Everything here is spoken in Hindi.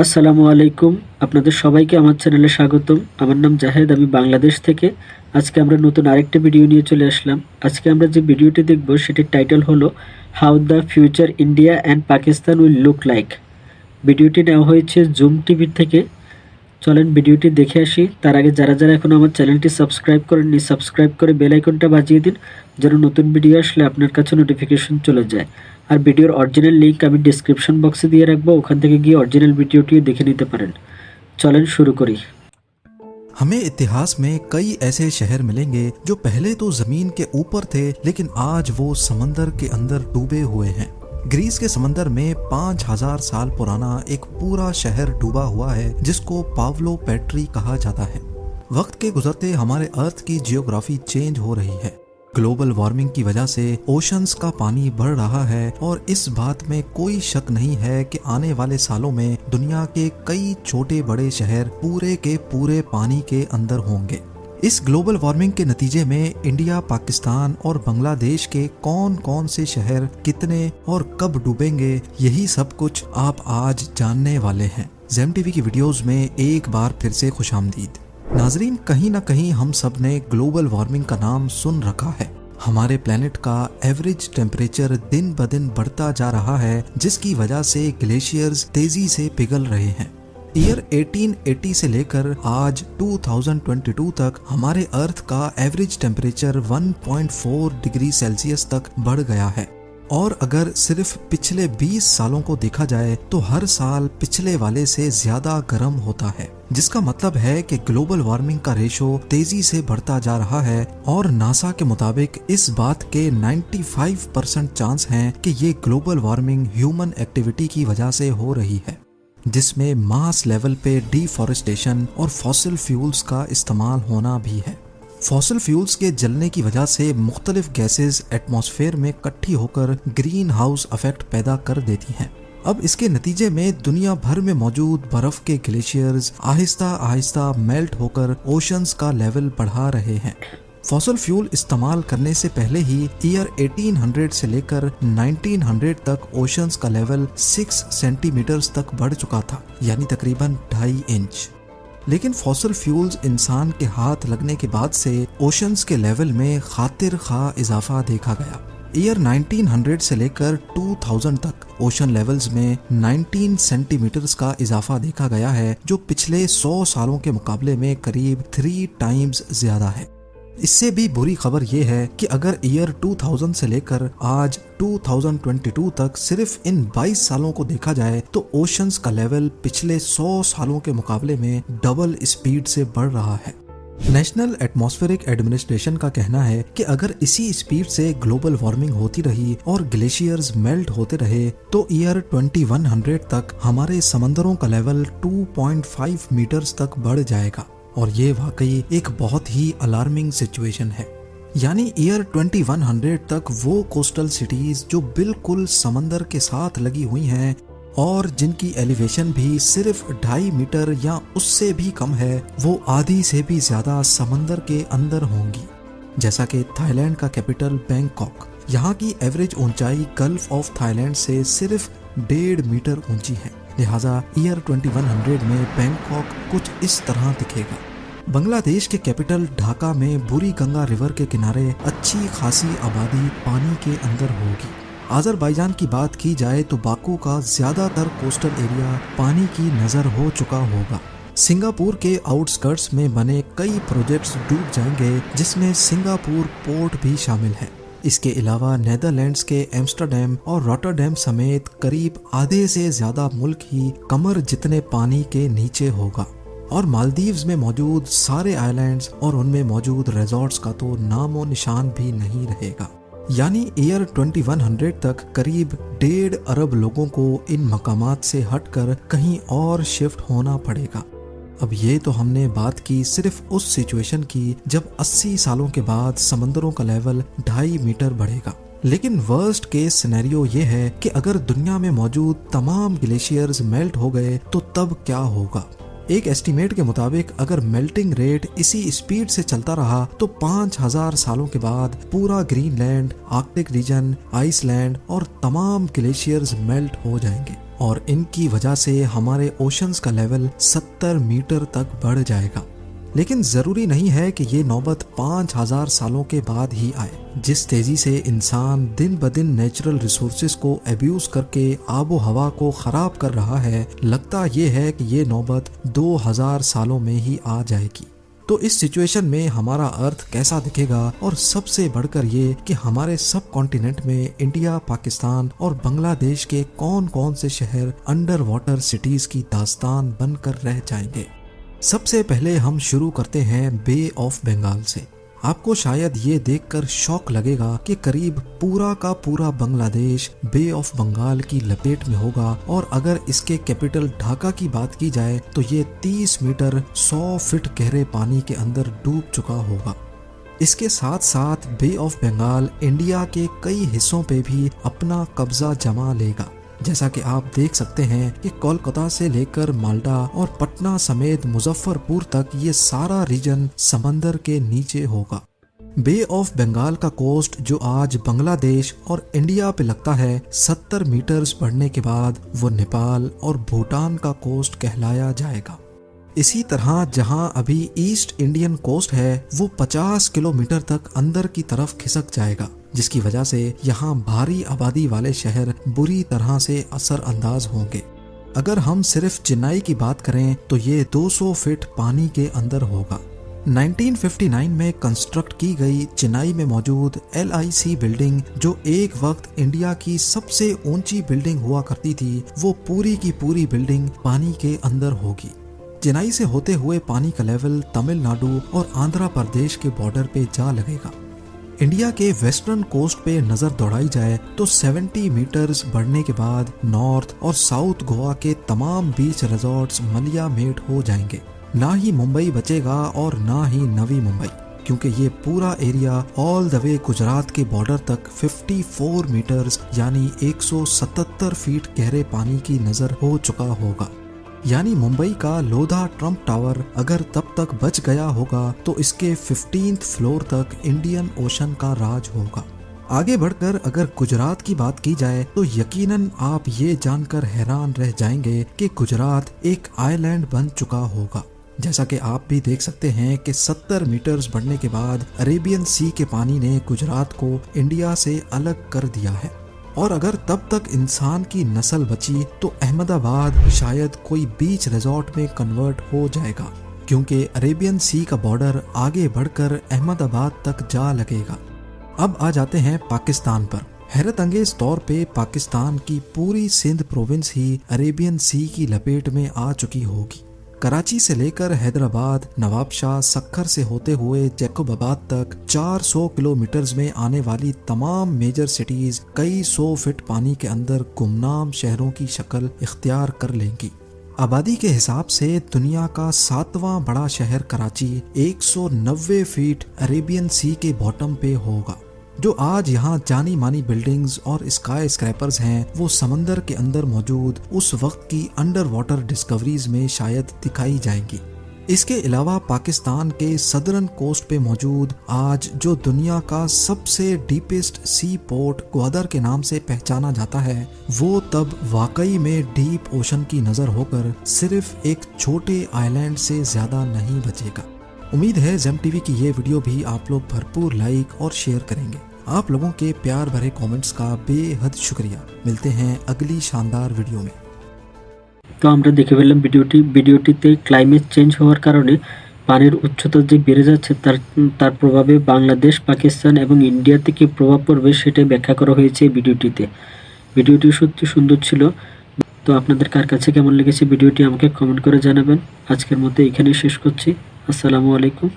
আসসালামু আলাইকুম। আপনাদের সবাইকে আমার চ্যানেলে স্বাগতম। আমার নাম জাহেদ, আমি বাংলাদেশ থেকে। আজকে আমরা নতুন আরেকটা ভিডিও নিয়ে চলে আসলাম। আজকে আমরা যে ভিডিওটি দেখব সেটির টাইটেল হলো how the future India and Pakistan will look like. ভিডিওটি নেওয়া হয়েছে জুম টিভি থেকে। চলেন ভিডিওটি দেখে আসি। তার আগে যারা যারা এখন আমার চ্যানেলটি সাবস্ক্রাইব করেননি, সাবস্ক্রাইব করে বেল আইকনটা বাজিয়ে দিন, যেন নতুন ভিডিও আসলে আপনার কাছে নোটিফিকেশন চলে যায়। আর ভিডিওর অরিজিনাল লিংক আমি ডিসক্রিপশন বক্সে দিয়ে রাখবো, ওখান থেকে গিয়ে অরিজিনাল ভিডিওটিও দেখে নিতে পারেন। চলেন শুরু করি। हमें इतिहास में कई ऐसे शहर मिलेंगे जो पहले तो जमीन के ऊपर थे, लेकिन आज वो समंदर के अंदर डूबे हुए हैं। ग्रीस के समंदर में 5000 साल पुराना एक पूरा शहर डूबा हुआ है, जिसको पावलो पेट्री कहा जाता है। वक्त के गुजरते हमारे अर्थ की जियोग्राफी चेंज हो रही है। ग्लोबल वार्मिंग की वजह से ओशंस का पानी बढ़ रहा है और इस बात में कोई शक नहीं है कि आने वाले सालों में दुनिया के कई छोटे बड़े शहर पूरे के पूरे पानी के अंदर होंगे। इस ग्लोबल वार्मिंग के नतीजे में इंडिया, पाकिस्तान और बांग्लादेश के कौन कौन से शहर कितने और कब डूबेंगे, यही सब कुछ आप आज जानने वाले हैं। ज़ेम टीवी की वीडियोस में एक बार फिर से खुशामदीद। नाजरीन, कहीं ना कहीं हम सब ने ग्लोबल वार्मिंग का नाम सुन रखा है। हमारे प्लेनेट का एवरेज टेम्परेचर दिन ब दिन बढ़ता जा रहा है, जिसकी वजह से ग्लेशियर्स तेजी से पिघल रहे हैं। ईयर 1880 से लेकर आज 2022 तक हमारे अर्थ का एवरेज टेम्परेचर 1.4 डिग्री सेल्सियस तक बढ़ गया है। और अगर सिर्फ पिछले 20 सालों को देखा जाए तो हर साल पिछले वाले से ज्यादा गर्म होता है, जिसका मतलब है कि ग्लोबल वार्मिंग का रेशो तेजी से बढ़ता जा रहा है। और नासा के मुताबिक इस बात के 95% चांस हैं कि ये ग्लोबल वार्मिंग ह्यूमन एक्टिविटी की वजह से हो रही है, जिसमें मास लेवल पे डिफॉरेस्टेशन और फॉसिल फ्यूल्स का इस्तेमाल होना भी है। फॉसिल फ्यूल्स के जलने की वजह से मुख्तलिफ गैसेस एटमॉस्फेयर में इकट्ठी होकर ग्रीन हाउस इफेक्ट पैदा कर देती हैं। अब इसके नतीजे में दुनिया भर में मौजूद बर्फ के ग्लेशियर्स आहिस्ता आहिस्ता मेल्ट होकर ओशंस का लेवल बढ़ा रहे हैं। फॉसिल फ्यूल इस्तेमाल करने से पहले ही ईयर 1800 से लेकर 1900 तक ओशंस का लेवल 6 सेंटीमीटर्स तक बढ़ चुका था, यानी तकरीबन 2.5 इंच। लेकिन फॉसिल फ्यूल्स इंसान के हाथ लगने के बाद से ओशंस के लेवल में खातिर खा इजाफा देखा गया। ईयर 1900 से लेकर 2000 तक ओशन लेवल्स में 19 सेंटीमीटर्स का इजाफा देखा गया है, जो पिछले 100 सालों के मुकाबले में करीब 3 टाइम्स ज्यादा है। इससे भी बुरी खबर यह है कि अगर ईयर 2000 से लेकर आज 2022 तक सिर्फ इन 22 सालों को देखा जाए तो ओशंस का लेवल पिछले 100 सालों के मुकाबले में डबल स्पीड से बढ़ रहा है। नेशनल एटमॉस्फेरिक एडमिनिस्ट्रेशन का कहना है कि अगर इसी स्पीड से ग्लोबल वार्मिंग होती रही और ग्लेशियर्स मेल्ट होते रहे तो ईयर 2100 तक हमारे समंदरों का लेवल 2.5 मीटर्स तक बढ़ जाएगा। और ये वाकई एक बहुत ही अलार्मिंग सिचुएशन है। यानी ईयर 2100 तक वो कोस्टल सिटीज जो बिल्कुल समंदर के साथ लगी हुई हैं और जिनकी एलिवेशन भी सिर्फ 2.5 मीटर या उससे भी कम है, वो आधी से भी ज्यादा समंदर के अंदर होंगी। जैसा कि थाईलैंड का कैपिटल बैंकॉक, यहाँ की एवरेज ऊंचाई गल्फ ऑफ थाईलैंड से सिर्फ 1.5 मीटर ऊंची है। लिहाजा ईयर 2100 में बैंकॉक कुछ इस तरह दिखेगा। बांग्लादेश के कैपिटल ढाका में बुरी गंगा रिवर के किनारे अच्छी खासी आबादी पानी के अंदर होगी। अजरबैजान की बात की जाए तो बाकू का ज्यादातर कोस्टल एरिया पानी की नजर हो चुका होगा। सिंगापुर के आउटस्कर्ट्स में बने कई प्रोजेक्ट्स डूब जाएंगे, जिसमें सिंगापुर पोर्ट भी शामिल है। इसके अलावा नेदरलैंड्स के एम्स्टर्डम और रॉटरडैम समेत करीब आधे से ज्यादा मुल्क ही कमर जितने पानी के नीचे होगा। और मालदीव्स में मौजूद सारे आइलैंड्स और उनमें मौजूद रिजॉर्ट्स का तो नामो निशान भी नहीं रहेगा। यानी ईयर 2100 तक करीब 1.5 अरब लोगों को इन मकामात से हटकर कहीं और शिफ्ट होना पड़ेगा। अब ये तो हमने बात की सिर्फ उस सिचुएशन की जब 80 सालों के बाद समंदरों का लेवल 2.5 मीटर बढ़ेगा। लेकिन वर्स्ट केस सिनेरियो ये है कि अगर दुनिया में मौजूद तमाम ग्लेशियर्स मेल्ट हो गए तो तब क्या होगा। एक एस्टीमेट के मुताबिक अगर मेल्टिंग रेट इसी स्पीड से चलता रहा तो 5000 सालों के बाद पूरा ग्रीनलैंड, आर्कटिक रीजन, आइसलैंड और तमाम ग्लेशियर्स मेल्ट हो जाएंगे। और इनकी वजह से हमारे ओशंस का लेवल 70 मीटर तक बढ़ जाएगा। लेकिन जरूरी नहीं है कि ये नौबत 5000 सालों के बाद ही आए। जिस तेजी से इंसान दिन ब दिन नेचुरल रिसोर्सेज को अब्यूज करके आबो हवा को खराब कर रहा है, लगता ये है कि ये नौबत 2000 सालों में ही आ जाएगी। तो इस सिचुएशन में हमारा अर्थ कैसा दिखेगा, और सबसे बढ़कर ये कि हमारे सब कॉन्टिनेंट में इंडिया, पाकिस्तान और बांग्लादेश के कौन कौन से शहर अंडर वाटर सिटीज की दास्तान बनकर रह जाएंगे। सबसे पहले हम शुरू करते हैं बे ऑफ बंगाल से। आपको शायद ये देखकर शौक लगेगा कि करीब पूरा का पूरा बांग्लादेश बे ऑफ बंगाल की लपेट में होगा, और अगर इसके कैपिटल ढाका की बात की जाए तो ये 30 मीटर 100 फीट गहरे पानी के अंदर डूब चुका होगा। इसके साथ साथ बे ऑफ बंगाल इंडिया के कई हिस्सों पे भी अपना कब्जा जमा लेगा। जैसा कि आप देख सकते हैं कि कोलकाता से लेकर माल्टा और पटना समेत मुजफ्फरपुर तक ये सारा रीजन समंदर के नीचे होगा। बे ऑफ बंगाल का कोस्ट जो आज बांग्लादेश और इंडिया पे लगता है, 70 मीटर्स बढ़ने के बाद वो नेपाल और भूटान का कोस्ट कहलाया जाएगा। इसी तरह जहां अभी ईस्ट इंडियन कोस्ट है, वो 50 किलोमीटर तक अंदर की तरफ खिसक जाएगा, जिसकी वजह से यहाँ भारी आबादी वाले शहर बुरी तरह से असर अंदाज होंगे। अगर हम सिर्फ चेन्नई की बात करें तो ये 200 फीट पानी के अंदर होगा। 1959 में कंस्ट्रक्ट की गई चेन्नई में मौजूद LIC बिल्डिंग, जो एक वक्त इंडिया की सबसे ऊंची बिल्डिंग हुआ करती थी, वो पूरी की पूरी बिल्डिंग पानी के अंदर होगी। चेन्नई से होते हुए पानी का लेवल तमिलनाडु और आंध्र प्रदेश के बॉर्डर पे जा लगेगा। इंडिया के वेस्टर्न कोस्ट पे नजर दौड़ाई जाए तो 70 मीटर्स बढ़ने के बाद नॉर्थ और साउथ गोवा के तमाम बीच रिजॉर्ट्स मलिया मेड हो जाएंगे। ना ही मुंबई बचेगा और ना ही नवी मुंबई, क्योंकि ये पूरा area all the way Gujarat के बॉर्डर तक 54 मीटर्स यानी 177 फीट गहरे पानी की नजर हो चुका होगा। यानी मुंबई का लोधा ट्रम्प टावर अगर तब तक बच गया होगा तो इसके 15th फ्लोर तक इंडियन ओशन का राज होगा। आगे बढ़कर अगर गुजरात की बात की जाए तो यकीनन आप ये जानकर हैरान रह जाएंगे कि गुजरात एक आइलैंड बन चुका होगा। जैसा कि आप भी देख सकते हैं कि 70 मीटर्स बढ़ने के बाद अरेबियन सी के पानी ने गुजरात को इंडिया से अलग कर दिया है। और अगर तब तक इंसान की नस्ल बची तो अहमदाबाद शायद कोई बीच रिजॉर्ट में कन्वर्ट हो जाएगा, क्योंकि अरेबियन सी का बॉर्डर आगे बढ़कर अहमदाबाद तक जा लगेगा। अब आ जाते हैं पाकिस्तान पर। हैरत अंगेज तौर पे पाकिस्तान की पूरी सिंध प्रोविंस ही अरेबियन सी की लपेट में आ चुकी होगी। कराची से लेकर हैदराबाद, नवाबशाह, सक्खर से होते हुए जैकोबाबाद तक 400 किलोमीटर्स में आने वाली तमाम मेजर सिटीज कई 100 फीट पानी के अंदर गुमनाम शहरों की शक्ल इख्तियार कर लेंगी। आबादी के हिसाब से दुनिया का 7वां बड़ा शहर कराची 190 फीट अरेबियन सी के बॉटम पे होगा। जो आज यहाँ जानी मानी बिल्डिंग्स और स्काई स्क्रैपर्स हैं, वो समंदर के अंदर मौजूद उस वक्त की अंडर वाटर डिस्कवरीज में शायद दिखाई जाएंगी। इसके अलावा पाकिस्तान के सदर्न कोस्ट पे मौजूद आज जो दुनिया का सबसे डीपेस्ट सी पोर्ट ग्वादर के नाम से पहचाना जाता है, वो तब वाकई में डीप ओशन की नजर होकर सिर्फ एक छोटे आइलैंड से ज्यादा नहीं बचेगा। उम्मीद है जेम टीवी की ये वीडियो भी आप लोग भरपूर लाइक और शेयर करेंगे। आप लोगों के प्यार भरे कमेंट्स का बेहद शुक्रिया। मिलते हैं अगली शानदार वीडियो में। তো আমরা দেখে ফেললাম ভিডিওটিতে ক্লাইমেট চেঞ্জ হওয়ার কারণে পানির উচ্চতা যে বেড়ে যাচ্ছে তার প্রভাবে বাংলাদেশ, পাকিস্তান এবং ইন্ডিয়াতে কি প্রভাব পড়বে সেটাই ব্যাখ্যা করা হয়েছে এই ভিডিওটিতে। ভিডিওটি সত্যি সুন্দর ছিল। তো আপনাদের কার কাছে কেমন লেগেছে ভিডিওটি আমাকে কমেন্ট করে জানাবেন। আজকের মতো এখানেই শেষ করছি। আসসালামু আলাইকুম।